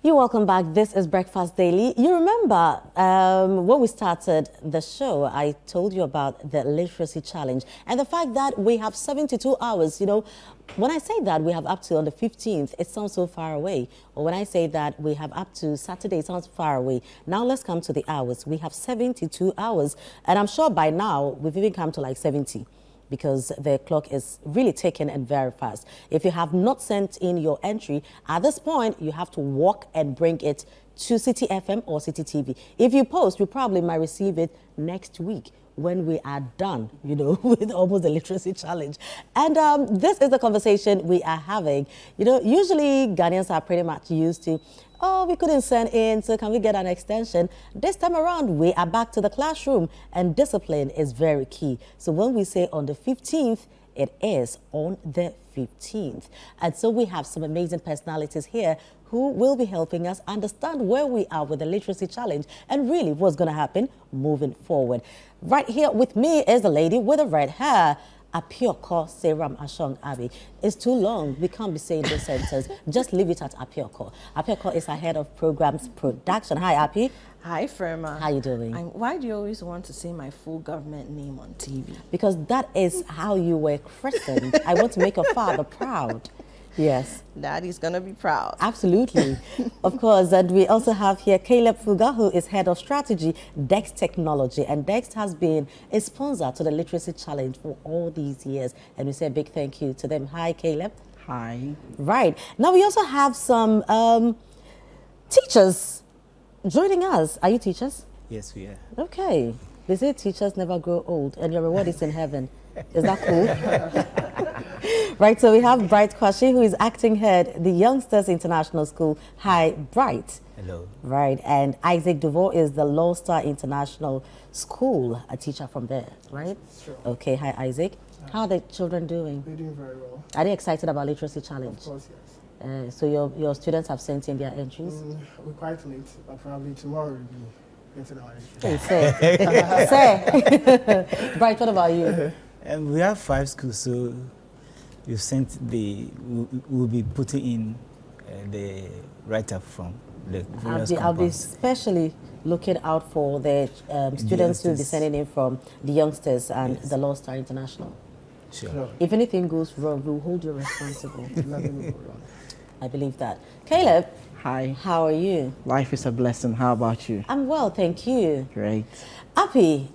You're welcome back. This is Breakfast Daily. You remember when we started the show, I told you about the literacy challenge and the fact that we have 72 hours. You know, when I say that we have up to on the 15th, it sounds so far away. Or when I say that we have up to Saturday, it sounds far away. Now let's come to the hours. We have 72 hours. And I'm sure by now we've even come to like 70. Because the clock is really ticking and very fast. If you have not sent in your entry, at this point, you have to walk and bring it to Citi FM or Citi TV. If you post, you probably might receive it next week when we are done, you know, with almost the literacy challenge. And this is the conversation we are having. You know, usually Ghanaians are pretty much used to, oh, we couldn't send in, so can we get an extension? This time around, we are back to the classroom, and discipline is very key. So when we say on the 15th, it is on the 15th. And so we have some amazing personalities here who will be helping us understand where we are with the literacy challenge and really what's going to happen moving forward. Right here with me is the lady with the red hair, Apioko Seram Ashong Abi. It's too long. We can't be saying this sentence. Just leave it at Apioko. Apioko is our head of programs production. Hi, Api. Hi, Firma. How you doing? Why do you always want to say my full government name on TV? Because that is how you were christened. I want to make your father proud. Yes. Daddy's gonna be proud. Absolutely. Of course. And we also have here Caleb Fuga, who is head of strategy, Dext Technology. And Dext has been a sponsor to the Literacy Challenge for all these years. And we say a big thank you to them. Hi, Caleb. Hi. Right. Now we also have some teachers joining us. Are you teachers? Yes, we are. Okay. They say teachers never grow old and your reward is in heaven. Is that cool? Right, so we have Bright Kwashi, who is acting head, the Youngsters International School. Hi, Bright. Hello. Right, and Isaac Duval is the Law Star International School, a teacher from there, right? Sure. Okay, hi, Isaac. How are the children doing? They're doing very well. Are they excited about Literacy Challenge? Of course, yes. So your students have sent in their entries? We're quite late, but probably tomorrow we'll be getting our entries. Hey, say. Bright, what about you? We have 5 schools, so you sent we'll be putting in the write-up from the various I'll be compounds. especially looking out for the students who will be sending in from the Youngsters and Yes. the Law Star International. Sure. If anything goes wrong, we'll hold you responsible. Nothing will go wrong. I believe that. Caleb, Hi. how are you? Life is a blessing. How about you? I'm well, thank you. Great. Api,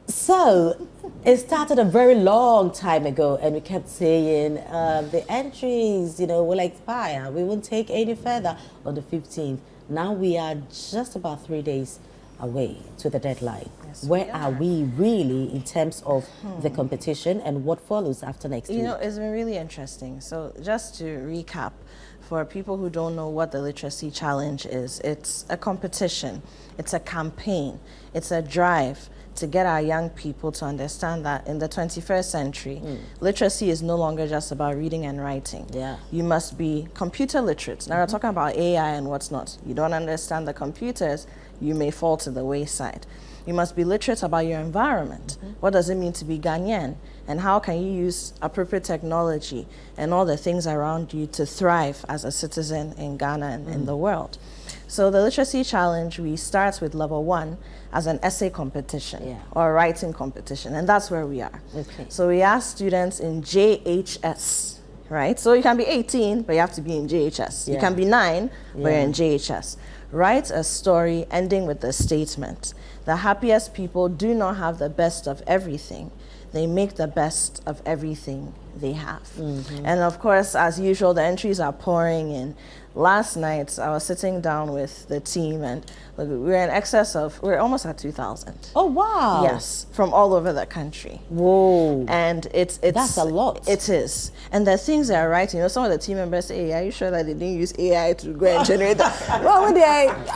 so it started a very long time ago and we kept saying the entries, you know, will expire. We won't take any further on the 15th. Now we are just about 3 days away to the deadline. Yes, Where we are are. we really in terms of the competition and what follows after next week? You know, it's been really interesting. So just to recap, for people who don't know what the Literacy Challenge is, it's a competition, it's a campaign, it's a drive to get our young people to understand that in the 21st century, literacy is no longer just about reading and writing. Yeah. You must be computer literate. Now we're talking about AI and what's not. You don't understand the computers, you may fall to the wayside. You must be literate about your environment. What does it mean to be Ghanaian? And how can you use appropriate technology and all the things around you to thrive as a citizen in Ghana and in the world? So the Literacy Challenge, we start with level 1 as an essay competition or a writing competition, and that's where we are. Okay. So we ask students in JHS, right? So you can be 18, but you have to be in JHS. You Yeah. can be 9, but you're Yeah. in JHS. Write a story ending with the statement: the happiest people do not have the best of everything. They make the best of everything they have. And of course, as usual, the entries are pouring in. Last night, I was sitting down with the team and we're in excess of, we're almost at 2,000. Oh, wow. Yes, from all over the country. Whoa. And it's That's a lot. It is. And the things they are writing, you know, some of the team members say, hey, are you sure that they didn't use AI to go and generate that? Well,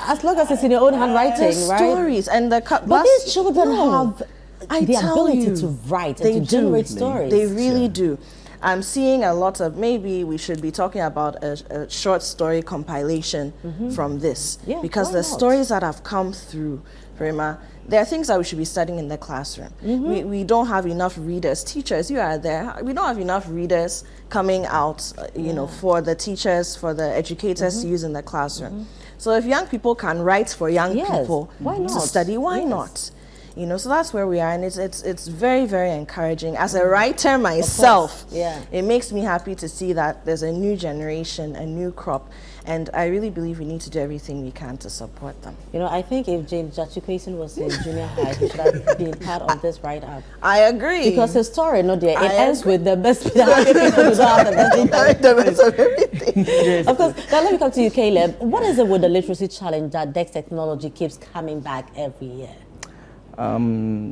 as long as it's in your own handwriting, The right? stories and the But these children No. have I the tell ability you, to write they and to generate do. stories. They really do. I'm seeing a lot of, maybe we should be talking about a short story compilation from this. Yeah, because why the not? stories that have come through, Rima, there are things that we should be studying in the classroom. We don't have enough readers. Teachers, you are there. We don't have enough readers coming out, you know, for the teachers, for the educators to use in the classroom. So if young people can write for young Yes, people why to not? study, why Yes. not? You know, so that's where we are, and it's very, very encouraging. As a writer myself, yeah. it makes me happy to see that there's a new generation, a new crop, and I really believe we need to do everything we can to support them. You know, I think if James Jachukwesen was in junior high, he should have been part of this write-up. I agree. Because his story, no dear, it I ends agree. with the best people who don't have the best people. the best of everything. Of course. Now let me come to you, Caleb. What is it with the literacy challenge that Dext technology keeps coming back every year?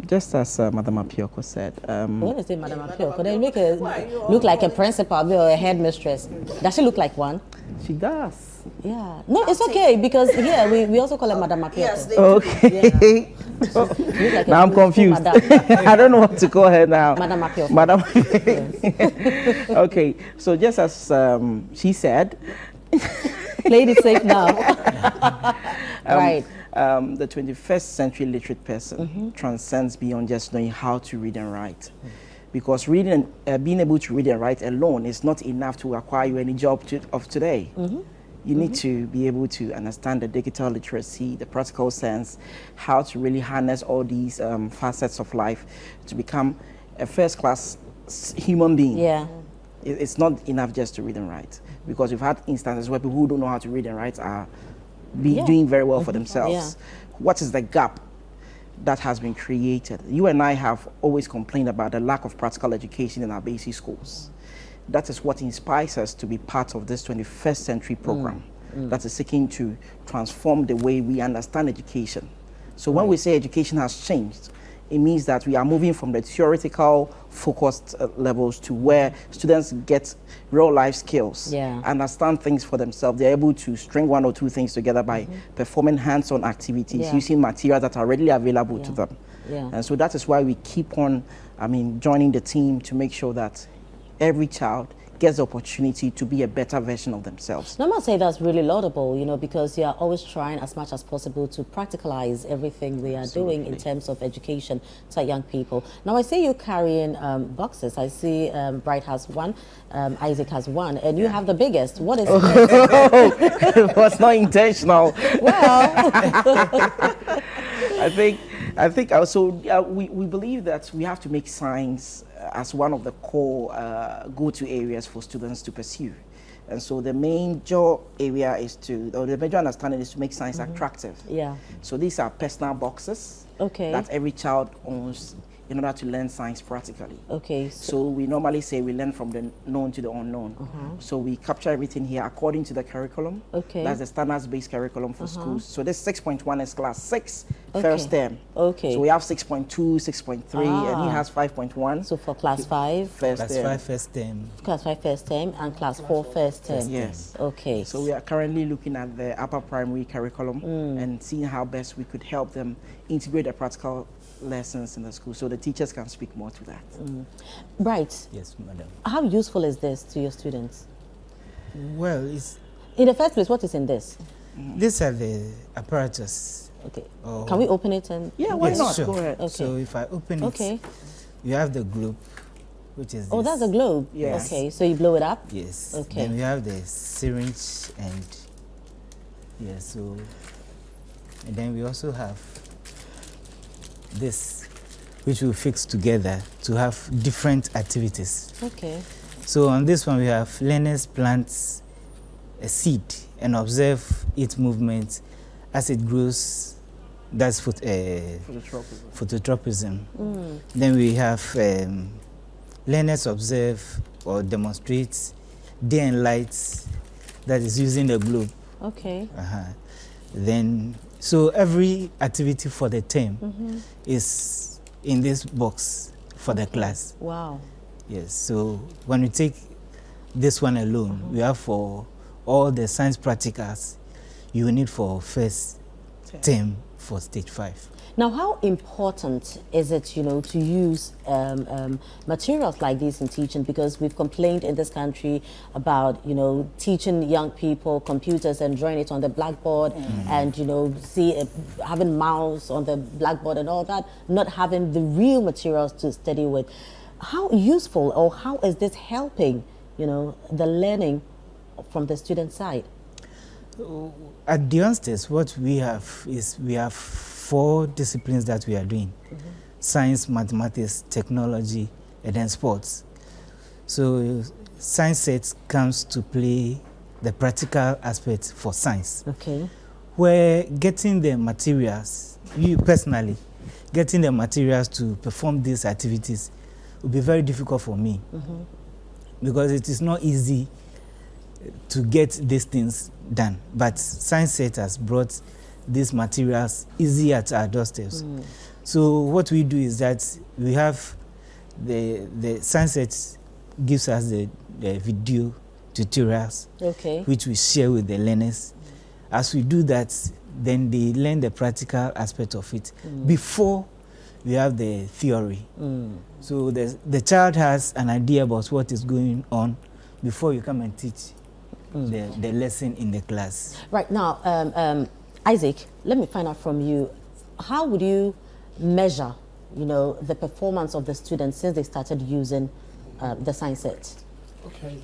Just as Madam Apioko said, When is it, Madam Apio? Could they make her look like a principal or a headmistress? Does she look like one? she does. Yeah. No, it's okay because here we also call her Madam Apio. Yes, they Okay. Like Now I'm confused. I don't know what to call her now. Madam Apio. Madam. Okay. So just as she said, Played it safe now. Right. the 21st century literate person transcends beyond just knowing how to read and write. Because reading, being able to read and write alone is not enough to acquire you any job of today. You need to be able to understand the digital literacy, the practical sense, how to really harness all these facets of life to become a first-class human being. Yeah. It's not enough just to read and write, because we've had instances where people who don't know how to read and write are doing very well for themselves. Yeah. What is the gap that has been created? You and I have always complained about the lack of practical education in our basic schools. That is what inspires us to be part of this 21st century program that is seeking to transform the way we understand education. So when we say education has changed, it means that we are moving from the theoretical focused levels to where students get real life skills, understand things for themselves. They're able to string one or two things together by performing hands-on activities, using materials that are readily available to them. And so that is why we keep on, joining the team to make sure that every child gets the opportunity to be a better version of themselves. Now, I must say that's really laudable, you know, because you are always trying as much as possible to practicalize everything we are doing in terms of education to young people. Now, I see you carrying boxes. I see Bright has one, Isaac has one, and you have the biggest. What is it? It was not intentional. Well, I think also we believe that we have to make science as one of the core go-to areas for students to pursue. And so the major area is the major understanding is to make science attractive. Yeah. So these are personal boxes that every child owns in order to learn science practically. Okay. So we normally say we learn from the known to the unknown. So we capture everything here according to the curriculum. Okay. That's the standards-based curriculum for schools. So this 6.1 is class 6, first term. Okay. So we have 6.2, 6.3, and he has 5.1. So for class 5, First Class term. 5 first term. class 5 first term, and class 4 first term. Yes. Okay. So we are currently looking at the upper primary curriculum and seeing how best we could help them integrate the practical lessons in the school, so the teachers can speak more to that. Bright, Yes, madam. how useful is this to your students? Well, it's, In the first place, what is in this? these are the apparatus. Okay. Oh. Can we open it and? Yeah, why Yes, not? sure. Go ahead. Okay. So if I open Okay. it, you have the globe, which is Oh, this. that's a globe. Yes. Okay, so you blow it up. Yes. Okay. Then we have the syringe and and then we also have this, which we fix together to have different activities. Okay. So on this one we have learners plant a seed and observe its movement as it grows. That's phototropism. Then we have learners observe or demonstrate day and light, that is using the globe. Okay. Then, so every activity for the term is in this box for the class. Wow. Yes, so when we take this one alone, we have for all the science practicals you need for first term for stage 5. Now, how important is it, you know, to use materials like this in teaching? Because we've complained in this country about, you know, teaching young people computers and drawing it on the blackboard, and, you know, having mouse on the blackboard and all that, not having the real materials to study with. How useful, or how is this helping, you know, the learning from the student side? At the onsters, what we have is we have 4 disciplines that we are doing: science, mathematics, technology, and then sports. So science set comes to play the practical aspect for science. Okay. Where getting the materials, you personally, getting the materials to perform these activities will be very difficult for me, because it is not easy to get these things done. But science set has brought these materials easy at our doorsteps. So what we do is that we have the science set gives us the video tutorials, Okay. which we share with the learners. As we do that, then they learn the practical aspect of it before we have the theory. So the child has an idea about what is going on before you come and teach the lesson in the class. Right now, Isaac, let me find out from you, how would you measure, you know, the performance of the students since they started using the science set? Okay,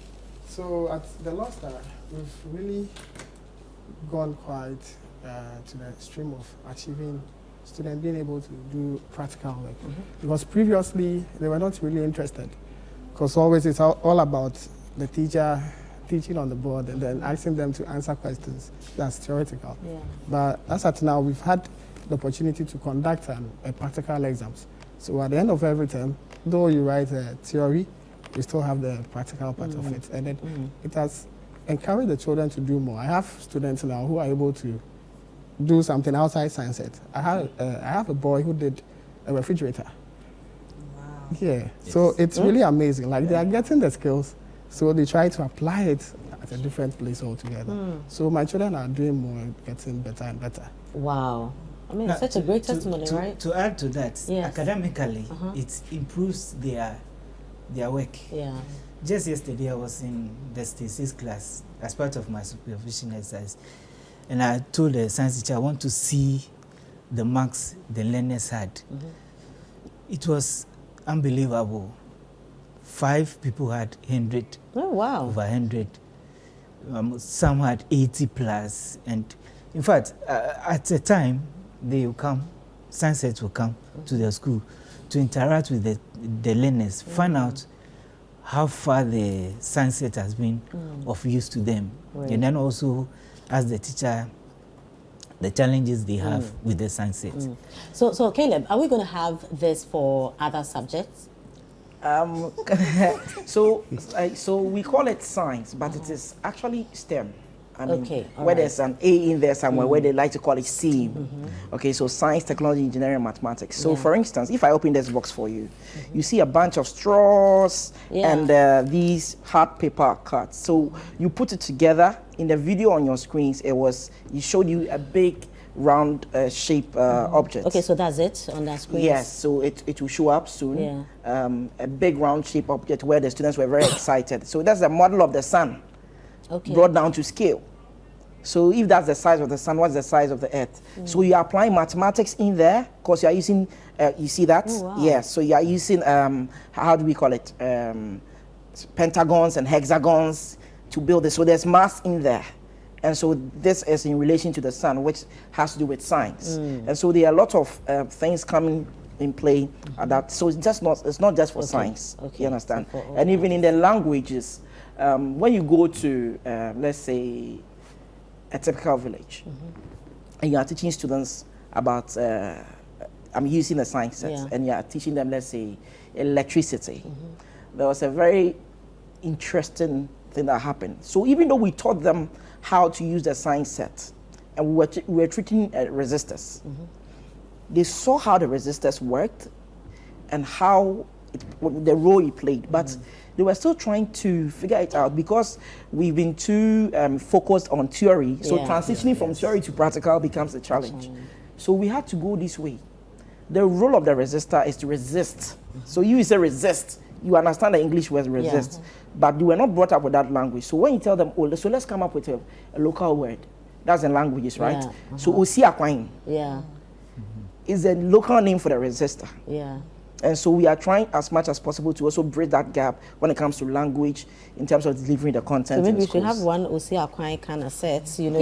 so at the last time, we've really gone quite to the extreme of achieving students being able to do practical work. Because previously, they were not really interested. Because always it's all about the teacher teaching on the board and then asking them to answer questions. That's theoretical. Yeah. But as at now, we've had the opportunity to conduct a practical exams. So at the end of every term, though you write a theory, you still have the practical part of it. And then it has encouraged the children to do more. I have students now who are able to do something outside science set. I have a boy who did a refrigerator. Wow. Yeah, Yes. so it's really amazing. Like they are getting the skills, so they try to apply it at a different place altogether. So my children are doing more and getting better and better. Wow. I mean, Now, such a great testimony, right? To add to that, Yes. academically, it improves their work. Yeah. Just yesterday, I was in the statistics class as part of my supervision exercise, and I told the science teacher I want to see the marks the learners had. It was unbelievable. 5 people had 100, Oh, wow. over 100. Some had 80 plus, and in fact, at a time they will come, science sets will come to the school to interact with the learners, find out how far the science set has been of use to them, Right. and then also ask the teacher the challenges they have with the science set. So Caleb, are we going to have this for other subjects? So we call it science, but it is actually STEM. I mean, Okay, all where right. there's an A in there somewhere, where they like to call it STEAM. Okay, so science, technology, engineering, mathematics. So for instance, if I open this box for you, you see a bunch of straws and these hard paper cuts. So you put it together. In the video on your screens, it showed you a big round shape object. Okay, so that's it on that screen? Yes, so it will show up soon. Yeah. A big round shape object where the students were very excited. So that's the model of the sun Okay. brought down to scale. So if that's the size of the sun, what's the size of the earth? So you are applying mathematics in there because you are using, you see that? Oh, wow. Yes, so you are using, how do we call it? Pentagons and hexagons to build this. So there's math in there. And so this is in relation to the sun, which has to do with science. And so there are a lot of things coming in play at that. So it's not just for science, Okay. you understand? So for all And even in the languages, when you go to, let's say, a typical village, and you are teaching students about, I'm using the science set, and you are teaching them, let's say, electricity. There was a very interesting thing that happened. So even though we taught them how to use the science set, and we were treating resistors, they saw how the resistors worked and how the role it played, but they were still trying to figure it out because we've been too focused on theory. So transitioning from theory to practical becomes a challenge. So we had to go this way. The role of the resistor is to resist. So you say resist, you understand the English word resist, but you were not brought up with that language. So when you tell them, oh, so let's come up with a local word, that's the languages, right? So Osi Akwain is a local name for the resistor. And so we are trying as much as possible to also bridge that gap when it comes to language in terms of delivering the content. So maybe we should have one Osi Akwai kind of set, you know,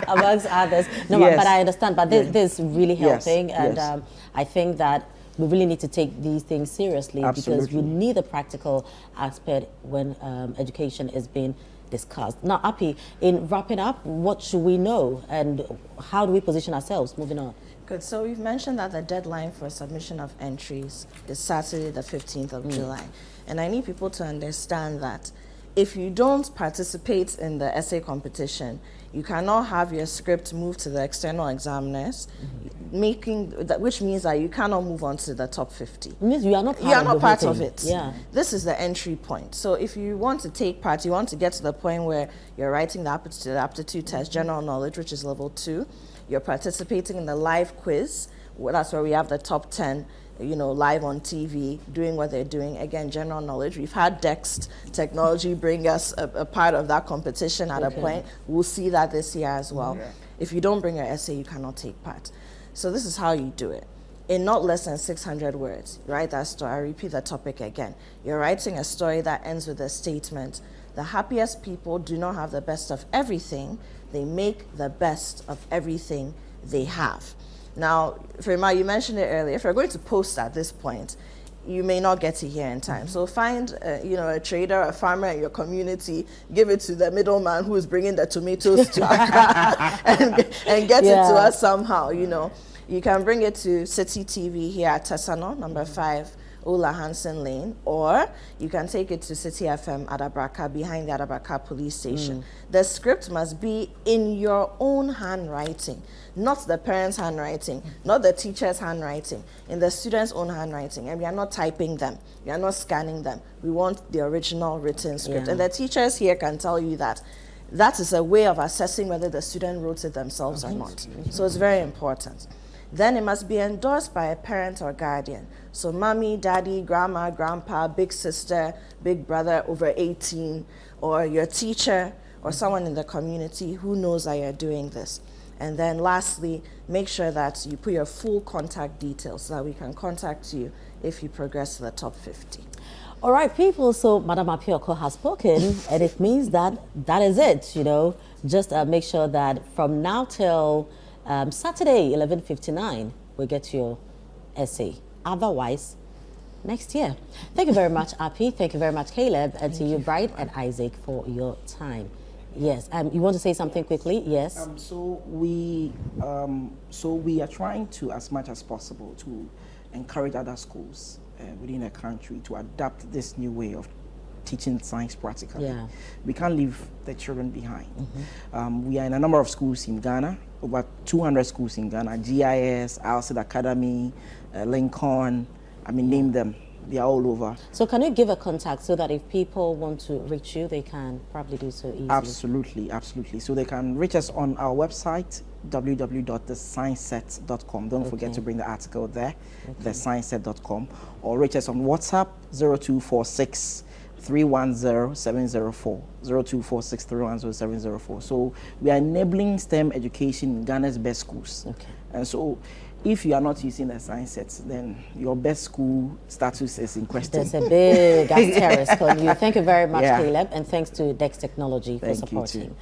amongst others. No, but I understand. But this is really helping, and I think that we really need to take these things seriously because we need the practical aspect when education is being discussed. Now, Api, in wrapping up, what should we know and how do we position ourselves moving on? Good. So we've mentioned that the deadline for submission of entries is Saturday, the 15th of July. And I need people to understand that if you don't participate in the essay competition, you cannot have your script moved to the external examiners, which means that you cannot move on to the top 50. It means you are not part of it. Yeah. This is the entry point. So if you want to take part, you want to get to the point where you're writing the aptitude test, general knowledge, which is level 2. You're participating in the live quiz. That's where we have the top 10, you know, live on TV, doing what they're doing. Again, general knowledge. We've had Dext technology bring us a part of that competition at a point. We'll see that this year as well. If you don't bring your essay, you cannot take part. So this is how you do it. In not less than 600 words, write that story. I repeat the topic again. You're writing a story that ends with a statement. The happiest people do not have the best of everything. They make the best of everything they have. Now, Firma, you mentioned it earlier. If you're going to post at this point, you may not get to here in time. So find, you know, a trader, a farmer in your community, give it to the middleman who is bringing the tomatoes to Accra and get it to us somehow, you know. You can bring it to Citi TV here at Tesano, number 5, Ola Hansen Lane, or you can take it to Citi FM at Abraka, behind the Abraka police station. The script must be in your own handwriting, not the parents' handwriting, not the teacher's handwriting, in the student's own handwriting. And we are not typing them, we are not scanning them. We want the original written script. And the teachers here can tell you that that is a way of assessing whether the student wrote it themselves or not. So it's very important. Then it must be endorsed by a parent or guardian. So mommy, daddy, grandma, grandpa, big sister, big brother over 18, or your teacher or someone in the community who knows that you're doing this. And then lastly, make sure that you put your full contact details so that we can contact you if you progress to the top 50. All right, people, so Madam Apioko has spoken, and it means that that is it, you know. Just make sure that from now till Saturday, 11:59, we get your essay. Otherwise, next year. Thank you very much, Api. Thank you very much, Caleb, and to you, Bright and Isaac, for your time. Yes, you want to say something quickly? Yes. So we are trying to, as much as possible, to encourage other schools within the country to adapt this new way of teaching science practically. We can't leave the children behind. We are in a number of schools in Ghana, over 200 schools in Ghana, GIS, Alcid Academy, Lincoln, I mean, name them. They are all over. So can you give a contact so that if people want to reach you, they can probably do so easily? Absolutely, absolutely. So they can reach us on our website, www.thescienceset.com. Don't forget to bring the article there, thescienceset.com, or reach us on WhatsApp, 0246 310-704, 0246 310-704. So we are enabling STEM education in Ghana's best schools. And so if you are not using the science sets, then your best school status is in question. There's a big asterisk on you. Thank you very much, Caleb, and thanks to Dext Technology for supporting.